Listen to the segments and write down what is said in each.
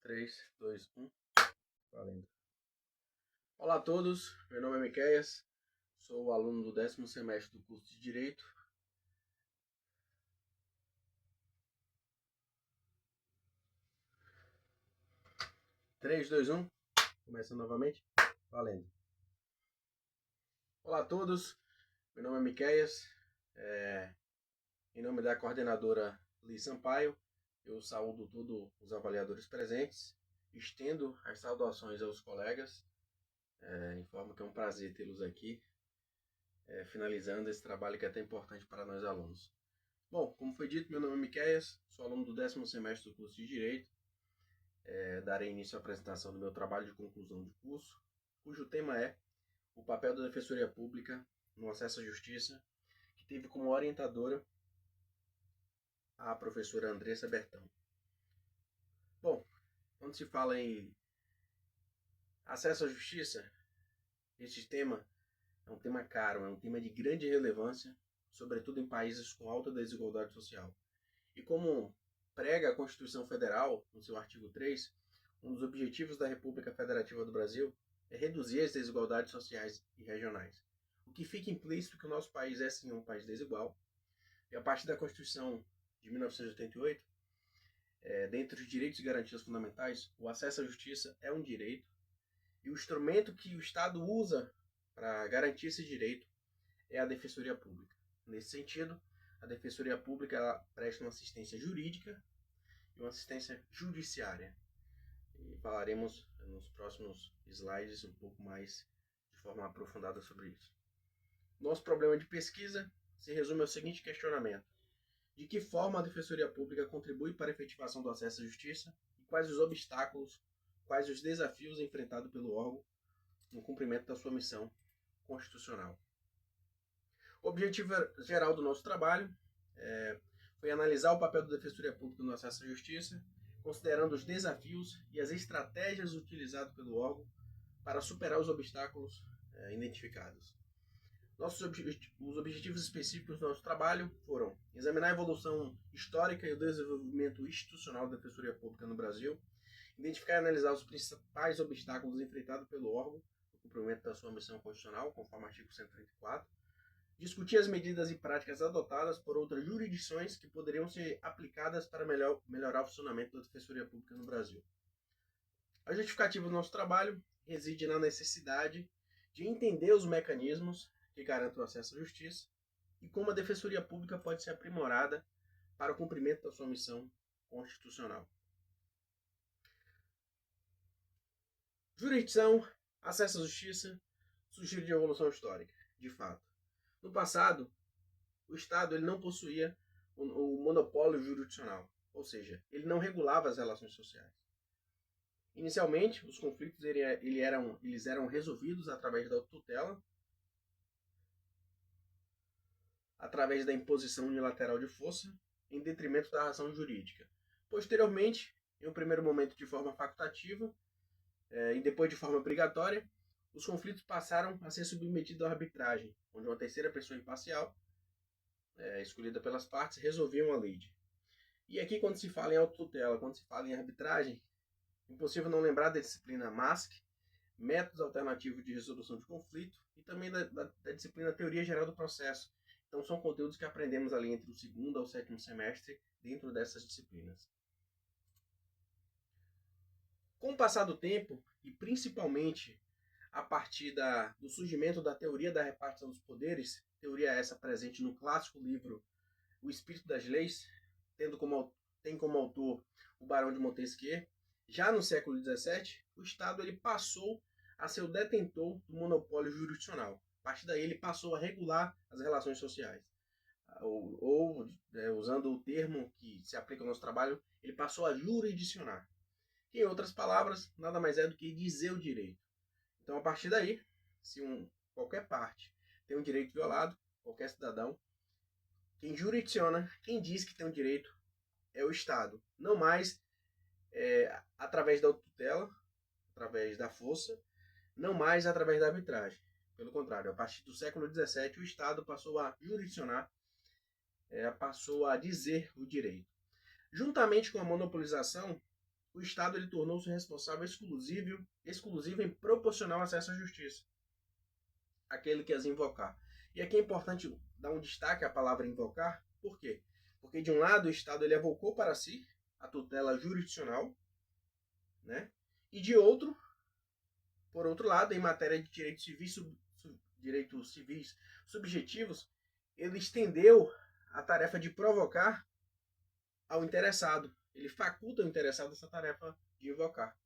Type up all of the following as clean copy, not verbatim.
3, 2, 1, valendo. Olá a todos, meu nome é Miqueias, sou aluno do 10º semestre do curso de Direito. Três, dois, um, começando novamente, valendo. Olá a todos, meu nome é Miqueias, em nome da coordenadora Liz Sampaio, eu saúdo todos os avaliadores presentes, estendo as saudações aos colegas, informo que é um prazer tê-los aqui, finalizando esse trabalho que é tão importante para nós alunos. Bom, como foi dito, meu nome é Miqueias, sou aluno do 10º semestre do curso de Direito. Darei início à apresentação do meu trabalho de conclusão de curso, cujo tema é o papel da Defensoria Pública no acesso à justiça, que teve como orientadora a professora Andressa Bertão. Bom, quando se fala em acesso à justiça, este tema é um tema caro, é um tema de grande relevância, sobretudo em países com alta desigualdade social. E como prega a Constituição Federal, no seu artigo 3, um dos objetivos da República Federativa do Brasil é reduzir as desigualdades sociais e regionais. O que fica implícito que o nosso país é sim um país desigual. E a partir da Constituição de 1988, dentre os direitos e garantias fundamentais, o acesso à justiça é um direito. E o instrumento que o Estado usa para garantir esse direito é a Defensoria Pública. Nesse sentido, a Defensoria Pública ela presta uma assistência jurídica e uma assistência judiciária. E falaremos nos próximos slides um pouco mais de forma aprofundada sobre isso. Nosso problema de pesquisa se resume ao seguinte questionamento: de que forma a Defensoria Pública contribui para a efetivação do acesso à justiça e quais os obstáculos, quais os desafios enfrentados pelo órgão no cumprimento da sua missão constitucional. O objetivo geral do nosso trabalho foi analisar o papel da Defensoria Pública no acesso à justiça, considerando os desafios e as estratégias utilizadas pelo órgão para superar os obstáculos identificados. Os objetivos específicos do nosso trabalho foram examinar a evolução histórica e o desenvolvimento institucional da Defensoria Pública no Brasil, identificar e analisar os principais obstáculos enfrentados pelo órgão no cumprimento da sua missão constitucional, conforme o artigo 134, discutir as medidas e práticas adotadas por outras jurisdições que poderiam ser aplicadas para melhorar o funcionamento da Defensoria Pública no Brasil. A justificativa do nosso trabalho reside na necessidade de entender os mecanismos que garantem o acesso à justiça e como a Defensoria Pública pode ser aprimorada para o cumprimento da sua missão constitucional. Jurisdição, acesso à justiça, surgiram de evolução histórica, de fato. No passado, o Estado ele não possuía o monopólio jurisdicional, ou seja, ele não regulava as relações sociais. Inicialmente, os conflitos eles eram resolvidos através da tutela, através da imposição unilateral de força, em detrimento da razão jurídica. Posteriormente, em um primeiro momento de forma facultativa e depois de forma obrigatória, os conflitos passaram a ser submetidos à arbitragem, onde uma terceira pessoa imparcial, escolhida pelas partes, resolvia uma lide. E aqui, quando se fala em autotutela, quando se fala em arbitragem, é impossível não lembrar da disciplina MASC, Métodos Alternativos de Resolução de Conflito, e também da disciplina Teoria Geral do Processo. Então, são conteúdos que aprendemos ali entre o 2º ao 7º semestre, dentro dessas disciplinas. Com o passar do tempo, e principalmente a partir do surgimento da teoria da repartição dos poderes, teoria essa presente no clássico livro O Espírito das Leis, tem como autor o Barão de Montesquieu, já no século XVII, o Estado ele passou a ser o detentor do monopólio jurisdicional. A partir daí ele passou a regular as relações sociais. Usando o termo que se aplica ao nosso trabalho, ele passou a jurisdicionar. Que, em outras palavras, nada mais é do que dizer o direito. Então, a partir daí, se qualquer parte tem um direito violado, qualquer cidadão, quem jurisdiciona, quem diz que tem um direito é o Estado. Não mais através da tutela, através da força, não mais através da arbitragem. Pelo contrário, a partir do século XVII, o Estado passou a jurisdicionar, passou a dizer o direito. Juntamente com a monopolização, o Estado ele tornou-se responsável exclusivo em proporcionar o acesso à justiça, aquele que as invocar. E aqui é importante dar um destaque à palavra invocar, por quê? Porque de um lado o Estado ele evocou para si a tutela jurisdicional, né? E de outro, por outro lado, em matéria de direitos civis subjetivos, ele estendeu a tarefa de provocar ao interessado. Ele faculta o interessado essa tarefa de invocar.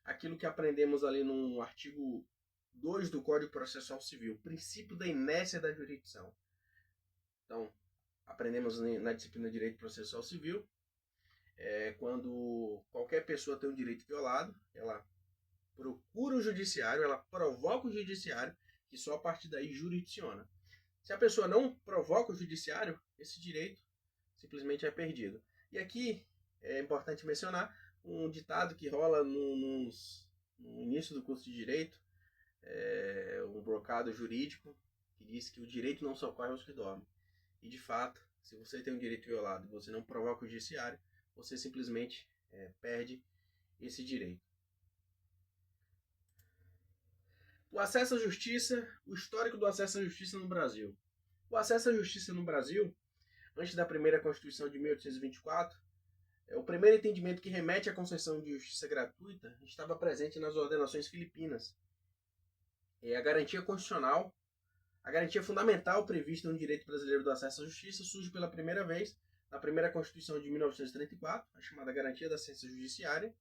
Aquilo que aprendemos ali no artigo 2 do Código Processual Civil, princípio da inércia da jurisdição. Então, aprendemos na disciplina de Direito Processual Civil, quando qualquer pessoa tem um direito violado, ela procura o judiciário, ela provoca o judiciário, que só a partir daí jurisdiciona. Se a pessoa não provoca o judiciário, esse direito simplesmente é perdido. E aqui é importante mencionar um ditado que rola no início do curso de Direito, um brocado jurídico, que diz que o direito não socorre aos que dormem. E de fato, se você tem um direito violado e você não provoca o judiciário, você simplesmente perde esse direito. O acesso à justiça, o histórico do acesso à justiça no Brasil. O acesso à justiça no Brasil, antes da primeira Constituição de 1824, o primeiro entendimento que remete à concessão de justiça gratuita estava presente nas ordenações filipinas. A garantia constitucional, a garantia fundamental prevista no direito brasileiro do acesso à justiça surge pela primeira vez na primeira Constituição de 1934, a chamada Garantia da Assistência Judiciária,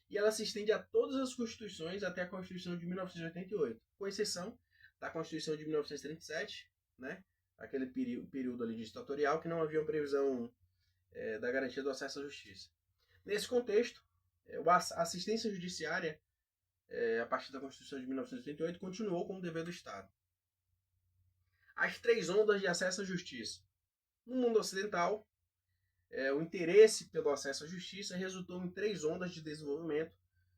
e ela se estende a todas as constituições até a Constituição de 1988, com exceção da Constituição de 1937, né, aquele período ali ditatorial que não havia uma previsão da garantia do acesso à justiça. Nesse contexto, a assistência judiciária, a partir da Constituição de 1988, continuou como dever do Estado. As três ondas de acesso à justiça. No mundo ocidental, o interesse pelo acesso à justiça resultou em três ondas de desenvolvimento,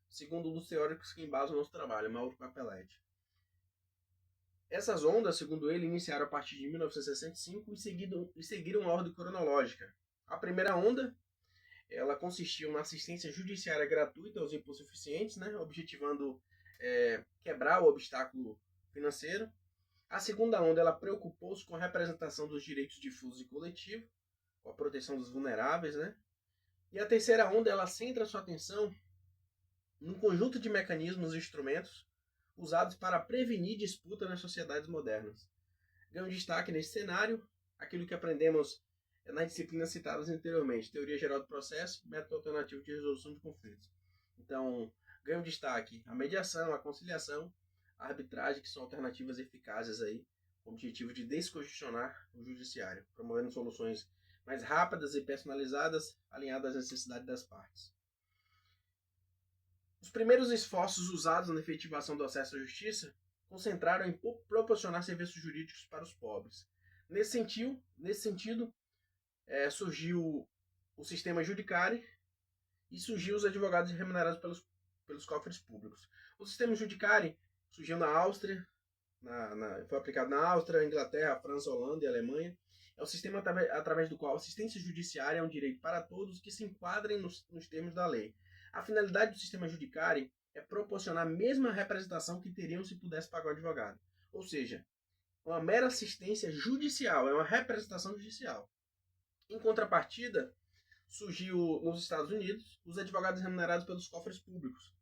segundo um dos teóricos que embasam o nosso trabalho, Mauro Capelletti. Essas ondas, segundo ele, iniciaram a partir de 1965 e seguiram uma ordem cronológica. A primeira onda, ela consistia na assistência judiciária gratuita aos hipossuficientes, né, objetivando quebrar o obstáculo financeiro. A segunda onda, ela preocupou-se com a representação dos direitos difusos e coletivos, com a proteção dos vulneráveis, né? E a terceira onda, ela centra sua atenção num conjunto de mecanismos e instrumentos usados para prevenir disputa nas sociedades modernas. Ganha um destaque nesse cenário aquilo que aprendemos nas disciplinas citadas anteriormente, teoria geral do processo, método alternativo de resolução de conflitos. Então, ganha um destaque a mediação, a conciliação, a arbitragem, que são alternativas eficazes aí, com o objetivo de descongestionar o judiciário, promovendo soluções mais rápidas e personalizadas, alinhadas às necessidades das partes. Os primeiros esforços usados na efetivação do acesso à justiça concentraram em proporcionar serviços jurídicos para os pobres. Nesse sentido, surgiu o sistema judicário e surgiu os advogados remunerados pelos cofres públicos. O sistema judicário surgiu na Áustria, foi aplicado na Áustria, Inglaterra, França, Holanda e Alemanha. É o sistema através do qual a assistência judiciária é um direito para todos que se enquadrem nos termos da lei. A finalidade do sistema judicário é proporcionar a mesma representação que teriam se pudesse pagar o advogado. Ou seja, uma mera assistência judicial, é uma representação judicial. Em contrapartida, surgiu nos Estados Unidos os advogados remunerados pelos cofres públicos,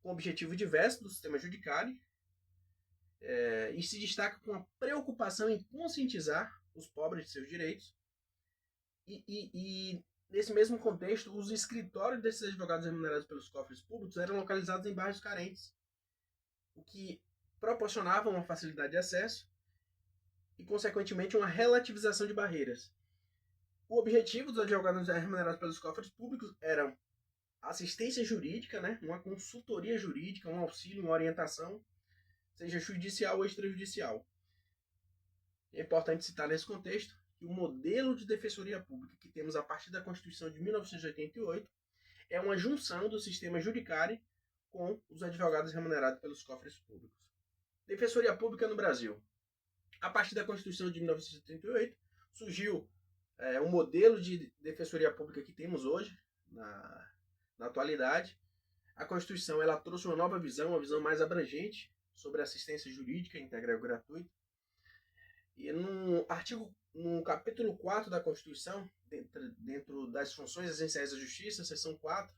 com objetivo diverso do sistema judiciário, e se destaca com a preocupação em conscientizar os pobres de seus direitos. E nesse mesmo contexto, os escritórios desses advogados remunerados pelos cofres públicos eram localizados em bairros carentes, o que proporcionava uma facilidade de acesso e, consequentemente, uma relativização de barreiras. O objetivo dos advogados remunerados pelos cofres públicos era assistência jurídica, né, uma consultoria jurídica, um auxílio, uma orientação, seja judicial ou extrajudicial. É importante citar nesse contexto que o modelo de defensoria pública que temos a partir da Constituição de 1988 é uma junção do sistema judiciário com os advogados remunerados pelos cofres públicos. Defensoria pública no Brasil. A partir da Constituição de 1988 surgiu um modelo de defensoria pública que temos hoje Na atualidade, a Constituição ela trouxe uma nova visão, uma visão mais abrangente sobre assistência jurídica integral e gratuita. E no capítulo 4 da Constituição, dentro das funções essenciais da Justiça, seção 4,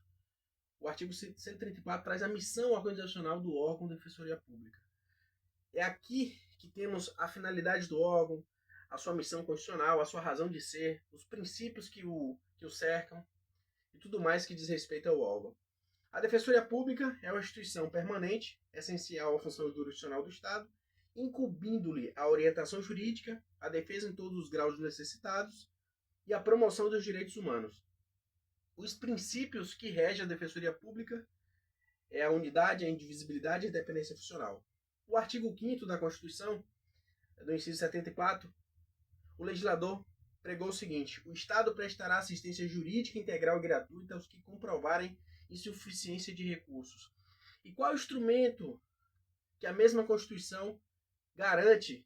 o artigo 134 traz a missão organizacional do órgão de Defensoria Pública. É aqui que temos a finalidade do órgão, a sua missão constitucional, a sua razão de ser, os princípios que o cercam e tudo mais que diz respeito ao órgão. A Defensoria Pública é uma instituição permanente, essencial à função jurisdicional do Estado, incumbindo-lhe a orientação jurídica, a defesa em todos os graus necessitados e a promoção dos direitos humanos. Os princípios que regem a Defensoria Pública é a unidade, a indivisibilidade e a independência funcional. O artigo 5º da Constituição, do inciso 74, o legislador pregou o seguinte: o Estado prestará assistência jurídica integral e gratuita aos que comprovarem insuficiência de recursos. E qual é o instrumento que a mesma Constituição garante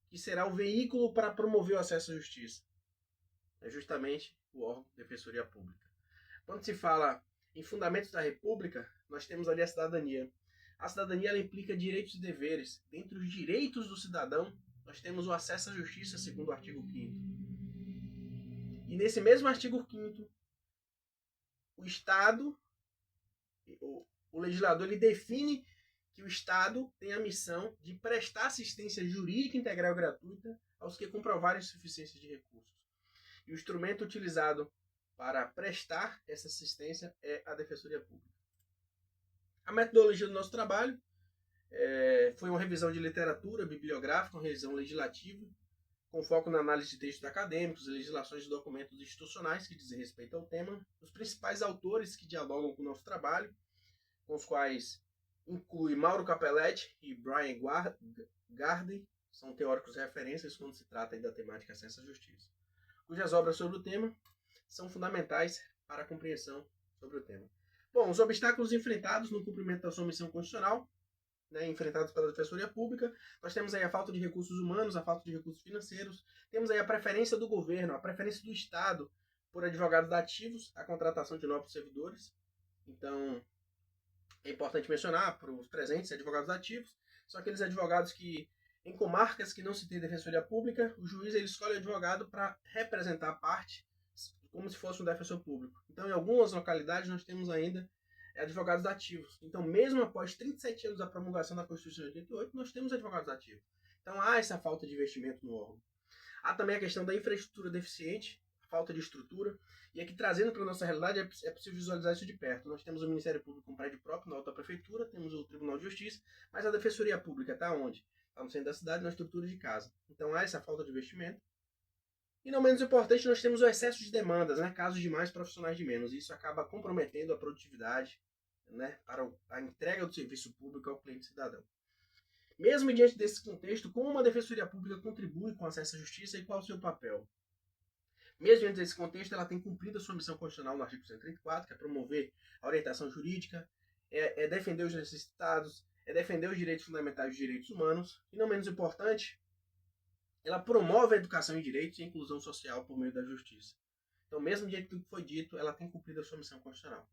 que será o veículo para promover o acesso à justiça? É justamente o órgão de Defensoria Pública. Quando se fala em fundamentos da República, nós temos ali a cidadania. A cidadania ela implica direitos e deveres. Dentre os direitos do cidadão, nós temos o acesso à justiça, segundo o artigo 5º. E nesse mesmo artigo 5º, o Estado, o legislador, ele define que o Estado tem a missão de prestar assistência jurídica integral e gratuita aos que comprovarem insuficiência de recursos. E o instrumento utilizado para prestar essa assistência é a Defensoria Pública. A metodologia do nosso trabalho foi uma revisão de literatura bibliográfica, uma revisão legislativa, com foco na análise de textos acadêmicos, legislações de documentos institucionais que dizem respeito ao tema, os principais autores que dialogam com o nosso trabalho, com os quais inclui Mauro Capelletti e Brian Garden, são teóricos referências quando se trata da temática acesso à justiça, cujas obras sobre o tema são fundamentais para a compreensão sobre o tema. Bom, os obstáculos enfrentados no cumprimento da sua missão constitucional, enfrentados pela Defensoria Pública, nós temos aí a falta de recursos humanos, a falta de recursos financeiros, temos aí a preferência do governo, a preferência do Estado por advogados dativos, a contratação de novos servidores. Então, é importante mencionar para os presentes advogados dativos, são aqueles advogados que, em comarcas que não se tem Defensoria Pública, o juiz ele escolhe o advogado para representar a parte como se fosse um defensor público. Então, em algumas localidades, nós temos ainda advogados dativos. Então, mesmo após 37 anos da promulgação da Constituição de 88, nós temos advogados dativos. Então, há essa falta de investimento no órgão. Há também a questão da infraestrutura deficiente, a falta de estrutura. E aqui, trazendo para a nossa realidade, é possível visualizar isso de perto. Nós temos o Ministério Público com um prédio próprio, na alta prefeitura, temos o Tribunal de Justiça, mas a Defensoria Pública está onde? Está no centro da cidade, na estrutura de casa. Então, há essa falta de investimento. E não menos importante, nós temos o excesso de demandas, casos de mais, profissionais de menos. Isso acaba comprometendo a produtividade, para a entrega do serviço público ao cliente cidadão. Mesmo diante desse contexto, como uma Defensoria Pública contribui com o acesso à justiça e qual é o seu papel? Mesmo diante desse contexto, ela tem cumprido a sua missão constitucional no artigo 134, que é promover a orientação jurídica, é defender os necessitados, é defender os direitos fundamentais e os direitos humanos, e não menos importante, ela promove a educação em direitos e a inclusão social por meio da justiça. Então, mesmo diante do que foi dito, ela tem cumprido a sua missão constitucional.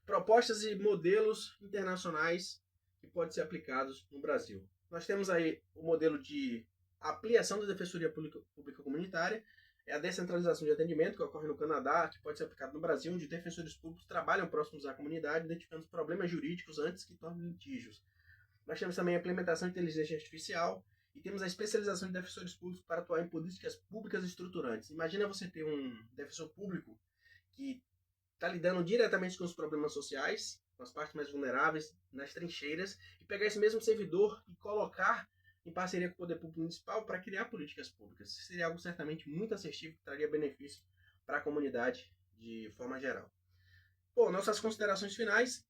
Propostas e modelos internacionais que podem ser aplicados no Brasil. Nós temos aí o modelo de ampliação da Defensoria Pública Comunitária, é a descentralização de atendimento que ocorre no Canadá, que pode ser aplicado no Brasil, onde defensores públicos trabalham próximos à comunidade, identificando os problemas jurídicos antes que tornem litígios. Nós temos também a implementação de inteligência artificial e temos a especialização de defensores públicos para atuar em políticas públicas estruturantes. Imagina você ter um defensor público que está lidando diretamente com os problemas sociais, com as partes mais vulneráveis, nas trincheiras, e pegar esse mesmo servidor e colocar em parceria com o poder público municipal para criar políticas públicas. Isso seria algo certamente muito assertivo, que traria benefício para a comunidade de forma geral. Bom, nossas considerações finais.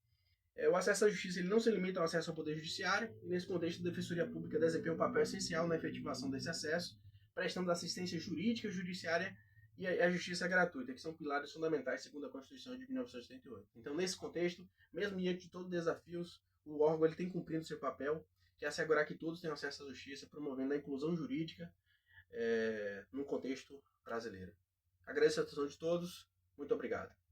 O acesso à justiça ele não se limita ao acesso ao poder judiciário, e nesse contexto a Defensoria Pública desempenha um papel essencial na efetivação desse acesso, prestando assistência jurídica, judiciária e a justiça gratuita, que são pilares fundamentais segundo a Constituição de 1988. Então, nesse contexto, mesmo diante de todos os desafios, o órgão ele tem cumprido seu papel, que é assegurar que todos tenham acesso à justiça, promovendo a inclusão jurídica no contexto brasileiro. Agradeço a atenção de todos Muito obrigado.